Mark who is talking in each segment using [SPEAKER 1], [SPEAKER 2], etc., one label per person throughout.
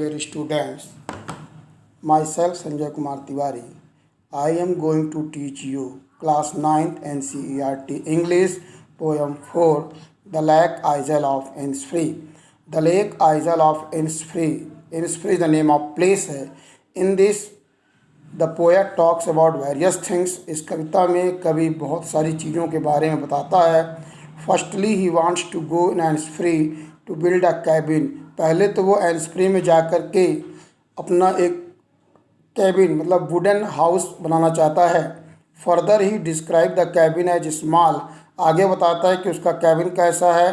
[SPEAKER 1] dear students, myself Sanjay Kumar Tiwari. I am going to teach you class 9th NCERT English poem 4 The Lake Isle of Innisfree. The Lake Isle of Innisfree. Innisfree the name of place है. In this the poet talks about various things. इस कविता में कवि बहुत सारी चीज़ों के बारे में बताता है. Firstly he wants to go in Innisfree to build a cabin. पहले तो वो एनिसफ्री में जा कर के अपना एक कैबिन मतलब वुडन हाउस बनाना चाहता है. Further he describe the cabin as small. आगे बताता है कि उसका कैबिन कैसा है,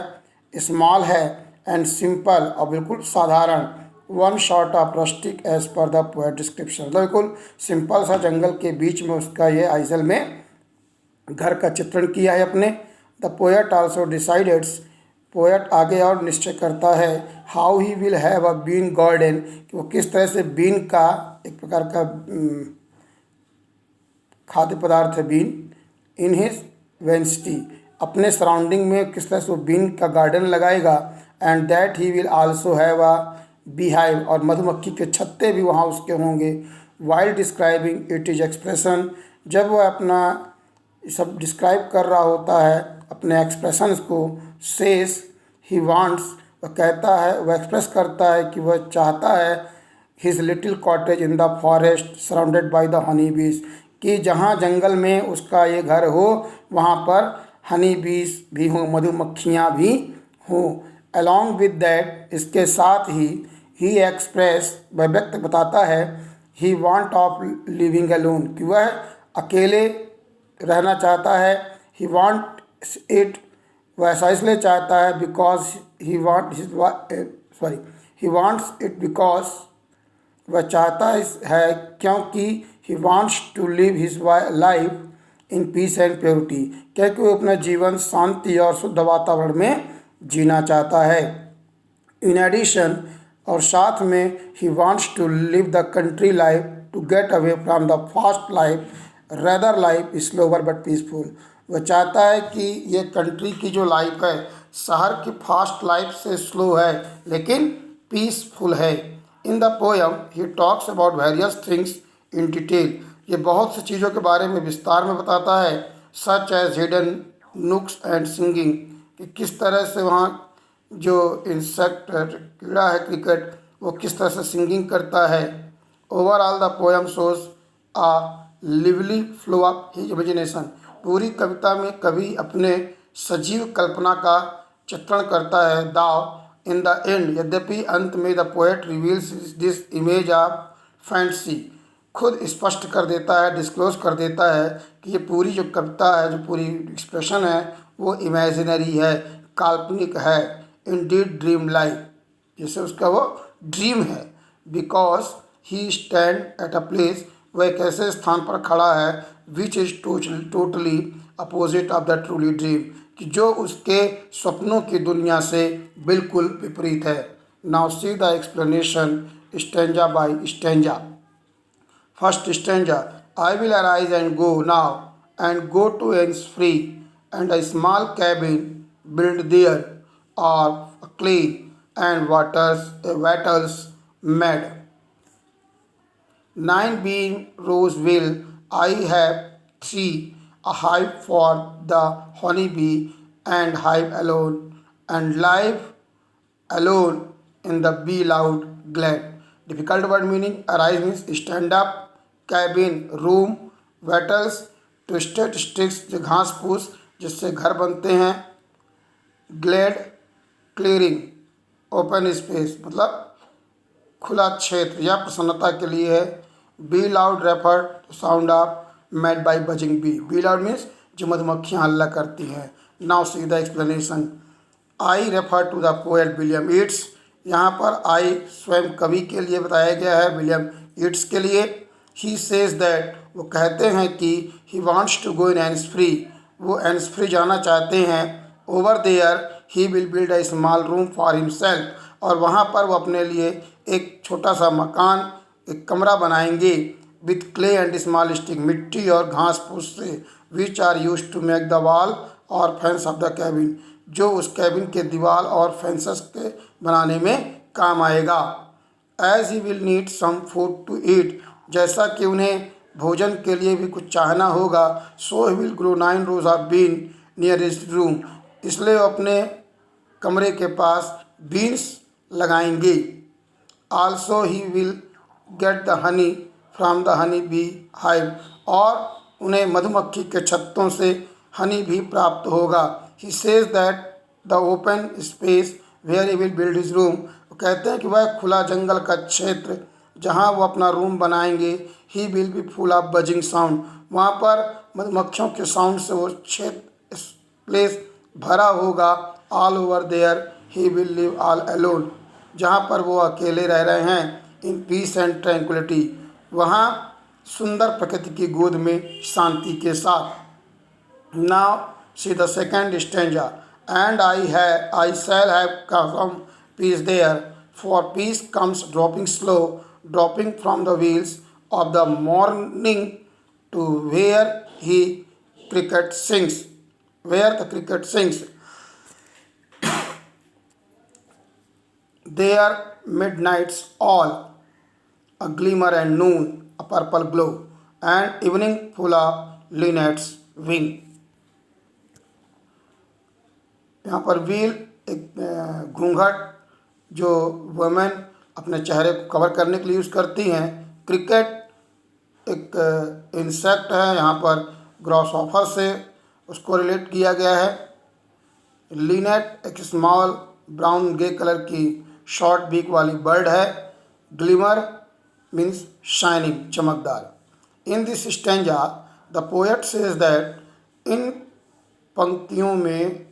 [SPEAKER 1] स्मॉल है एंड सिंपल और बिल्कुल साधारण. One shot of rustic as per the poet description. मतलब बिल्कुल सिंपल सा जंगल के बीच में उसका ये आइजल में घर का चित्रण किया है अपने. The poet also decides. Poet आगे और निश्चय करता है how he will have a bean garden, कि वो किस तरह से बीन का एक प्रकार का खाद्य पदार्थ है बीन. In his वेंसिटी. अपने सराउंडिंग में किस तरह से वो बीन का गार्डन लगाएगा. And that he will also have a beehive. और मधुमक्खी के छत्ते भी वहाँ उसके होंगे. While describing it is expression. जब वह अपना सब डिस्क्राइब कर रहा होता है अपने एक्सप्रेशंस को, सेस ही वांट्स, वह कहता है, वह एक्सप्रेस करता है कि वह चाहता है his little cottage in the forest surrounded by the honey बीज, कि जहाँ जंगल में उसका ये घर हो वहाँ पर हनी बीज भी हों, मधुमक्खियाँ भी हों. अलॉन्ग विद दैट, इसके साथ ही एक्सप्रेस, वह व्यक्त बताता है he want of living alone, कि वह अकेले रहना चाहता है. ही वांट इट, वह ऐसा इसलिए चाहता है because he wants it because, वह चाहता है क्योंकि he wants to live his life in peace and purity, क्योंकि वो अपना जीवन शांति और शुद्ध वातावरण में जीना चाहता है. इन एडिशन, और साथ में he wants to live the country life to get away from the fast life rather life slower but peaceful. वह चाहता है कि ये कंट्री की जो लाइफ है शहर की फास्ट लाइफ से स्लो है लेकिन पीसफुल है. In the poem he talks about various things in detail. ये बहुत सी चीज़ों के बारे में विस्तार में बताता है. सच एज हिडन नुक्स एंड सिंगिंग, कि किस तरह से वहाँ जो इंसेक्ट कीड़ा है क्रिकेट, वो किस तरह से सिंगिंग करता है. Overall the poem shows a lively flow of his imagination. पूरी कविता में कवि अपने सजीव कल्पना का चित्रण करता है. दाव इन द एंड, यद्यपि अंत में the poet reveals this image of fancy, खुद स्पष्ट कर देता है, डिस्क्लोज कर देता है कि ये पूरी जो कविता है, जो पूरी एक्सप्रेशन है वो इमेजिनरी है, काल्पनिक है. इंडीड ड्रीम लाइफ, जैसे उसका वो ड्रीम है. Because he stand at a place, वह एक ऐसे स्थान पर खड़ा है which is totally opposite of the truly dream, कि जो उसके स्वप्नों की दुनिया से बिल्कुल विपरीत है. Now see the explanation stanza by stanza. First stanza. I will arise and go now and go to Innisfree and a small cabin build there of clay and wattles made. 9 being rose will I have 3, a hive for the honeybee and hive alone, and live alone in the bee loud glad. Difficult word meaning. Arise means stand up, cabin room, wattles twisted sticks, जो घास फूस जिससे घर बनते हैं. Glade clearing, open space मतलब खुला क्षेत्र या प्रसन्नता के लिए है. Bee loud refer to sound of made by buzzing bee. Bee loud means जो मधुमक्खियाँ हल्ला करती हैं. Now see the explanation. I refer to the poet William Yeats. यहाँ पर आई स्वयं कवि के लिए बताया गया है, विलियम ईट्स के लिए. ही सेज दैट, वो कहते हैं कि ही वांट्स टू गो इन एनिसफ्री, वो एनिसफ्री जाना चाहते हैं. Over there he will build a small room for himself, और वहाँ पर वो अपने लिए एक छोटा सा मकान, एक कमरा बनाएंगे. With clay and small stick, मिट्टी और घास फूस से. Which are used to make the wall और फेंस ऑफ द कैबिन, जो उस कैबिन के दीवार और फेंसेस के बनाने में काम आएगा. As he will need some food to eat, जैसा कि उन्हें भोजन के लिए भी कुछ चाहना होगा। So he will grow 9 rows of bean near his room, इसलिए वो अपने कमरे के पास बीन्स लगाएंगे। Also he will get the honey from the honey bee hive, और उन्हें मधुमक्खी के छत्तों से हनी भी प्राप्त होगा। He says that the open space where he will build his room, वो कहते हैं कि वह खुला जंगल का क्षेत्र जहाँ वो अपना रूम बनाएंगे, he will be full of buzzing sound, वहाँ पर मधुमक्खियों के साउंड से वो क्षेत्र प्लेस भरा होगा। All over there he will live all alone, जहाँ पर वो अकेले रह रहे हैं। इन पीस एंड ट्रैंक्विलिटी, वहाँ सुंदर प्रकृति की गोद में शांति के साथ। Now see the second stanza, and I shall have come peace there, for peace comes dropping slow, dropping from the wheels of the morning to where he cricket sings, where the cricket sings. There midnights all, a glimmer and noon, a purple glow, and evening full of linnets wing. यहाँ पर wheel एक घूंघट जो women अपने चेहरे को cover करने के लिए यूज़ करती हैं। क्रिकेट एक इंसेक्ट है, यहाँ पर ग्रॉसहॉपर से उसको रिलेट किया गया है। लिनेट एक स्मॉल ब्राउन ग्रे कलर की शॉर्ट बीक वाली बर्ड है। ग्लिमर मीन्स शाइनिंग, चमकदार। In this stanza the poet says that, इन पंक्तियों में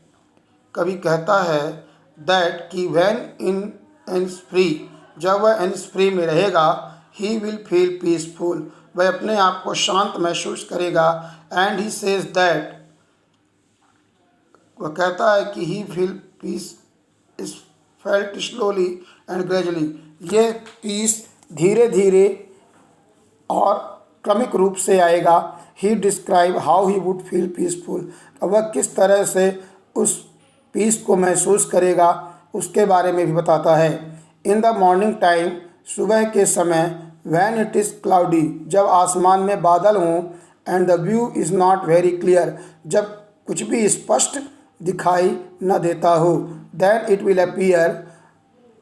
[SPEAKER 1] कवि कहता है दैट कि व्हेन इन एंस फ्री, जब वह एंस फ्री में रहेगा, ही विल फील पीसफुल, वह अपने आप को शांत महसूस करेगा। एंड ही सेज दैट, वह कहता है कि he feel peace is felt slowly and gradually, ये पीस धीरे धीरे और क्रमिक रूप से आएगा। He describe how he would feel peaceful, अब वह किस तरह से उस पीस को महसूस करेगा उसके बारे में भी बताता है। इन द मॉर्निंग टाइम, सुबह के समय, व्हेन इट इज़ क्लाउडी, जब आसमान में बादल हों, and the view is not very clear, जब कुछ भी स्पष्ट दिखाई न देता हो, then it will appear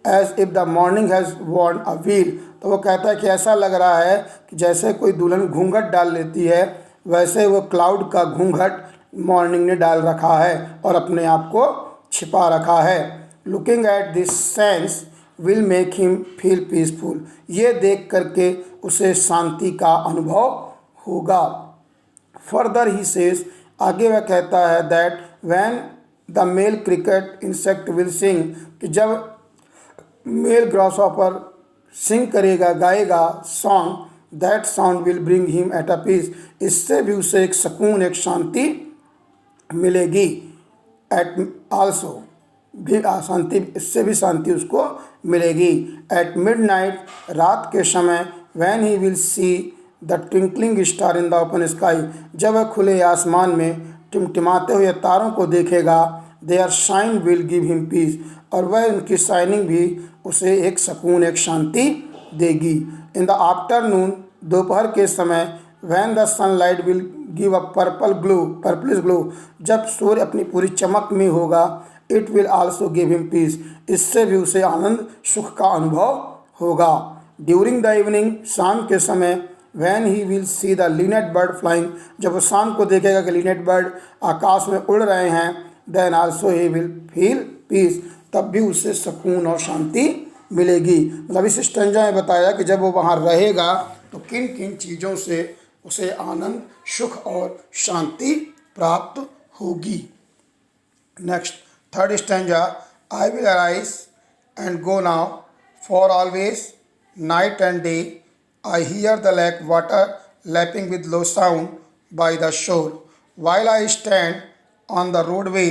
[SPEAKER 1] as if the morning has worn a wheel, तो वो कहता है कि ऐसा लग रहा है कि जैसे कोई दुल्हन घूंघट डाल लेती है, वैसे वो क्लाउड का घूंघट मॉर्निंग ने डाल रखा है और अपने आप को छिपा रखा है। Looking at this sense will make him feel peaceful, ये देख करके उसे शांति का अनुभव होगा। फर्दर ही सेज, आगे वह कहता है that when the male cricket insect will sing, कि जब मेल ग्रासहॉपर सिंग करेगा, गाएगा song, that sound will bring him at a peace, इससे भी उसे एक सुकून, एक शांति मिलेगी। एट आल्सो, भी शांति, इससे भी शांति उसको मिलेगी। एट मिडनाइट, रात के समय, when he will see the twinkling star in the open sky, जब वह खुले आसमान में टिमटिमाते हुए तारों को देखेगा, there shine will give him peace, और वह उनकी शाइनिंग भी उसे एक सुकून, एक शांति देगी। इन द आफ्टरनून, दोपहर के समय, when the sunlight will give a purplish glow, जब सूर्य अपनी पूरी चमक में होगा, it will also give him peace, इससे भी उसे आनंद, सुख का अनुभव होगा। ड्यूरिंग द इवनिंग, शाम के समय, when he will see the Lynette bird flying, जब वो शाम को देखेगा कि लिनेट बर्ड आकाश में उड़ रहे हैं, then also he will feel peace, तब भी उसे सुकून और शांति मिलेगी। मतलब इस स्टेंजा में बताया कि जब वो वहाँ रहेगा तो किन किन चीज़ों से उसे आनंद, सुख और शांति प्राप्त होगी। Next third stanza, I will arise and go now for always, night and day I hear the lake water lapping with low sound by the shore, while I stand on the roadway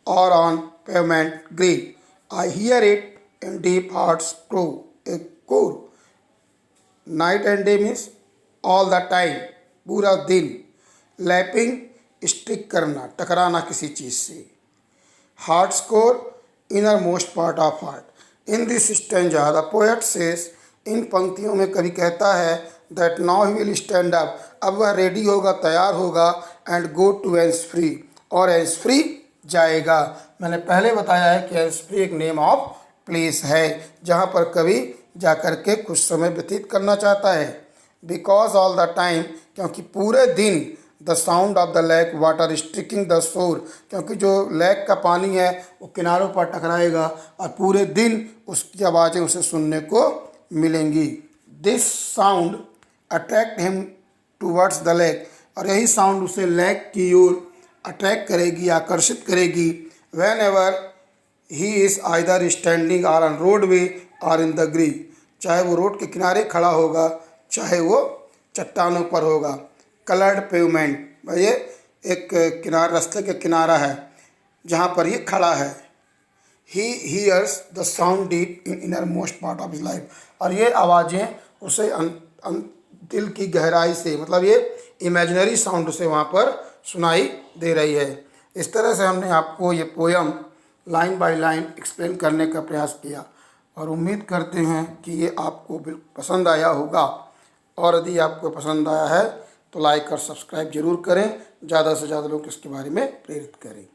[SPEAKER 1] or on pavement grey, I hear it in deep heart's crow, a core. Night and day means all the time, पूरा दिन। Lapping, stick करना, टकराना किसी चीज़ से। Heart score, inner most part of heart. In this stanza, the poet says इन पंक्तियों में कवि कहता है that now he will stand up, अब वह रेडी होगा, तैयार होगा, and go to hands free, और हैंड्स फ्री जाएगा। मैंने पहले बताया है कि हैंड्स फ्री एक नेम ऑफ प्लेस है जहाँ पर कवि जाकर के कुछ समय व्यतीत करना चाहता है। बिकॉज ऑल द टाइम, क्योंकि पूरे दिन, the sound of the lake water striking the shore, क्योंकि जो लेक का पानी है वो किनारों पर टकराएगा और पूरे दिन उसकी आवाज़ें उसे सुनने को मिलेंगी। This sound attract him towards the lake, और यही साउंड उसे लेक की ओर अट्रैक्ट करेगी, आकर्षित करेगी। Whenever he is either standing or on road way or in the grieve, चाहे वो रोड के किनारे खड़ा होगा, चाहे वो चट्टानों पर होगा। कलर्ड पेवमेंट, ये एक रास्ते के किनारा है जहाँ पर ये खड़ा है। He hears the sound deep in innermost part of his life, और ये आवाज़ें उसे दिल की गहराई से, मतलब ये इमेजिनरी साउंड उसे वहाँ पर सुनाई दे रही है। इस तरह से हमने आपको ये poem line by line explain करने का प्रयास किया और उम्मीद करते हैं कि ये आपको बिल्कुल पसंद आया होगा। और यदि आपको पसंद आया है तो लाइक और सब्सक्राइब जरूर करें, ज़्यादा से ज़्यादा लोग इसके बारे में प्रेरित करें।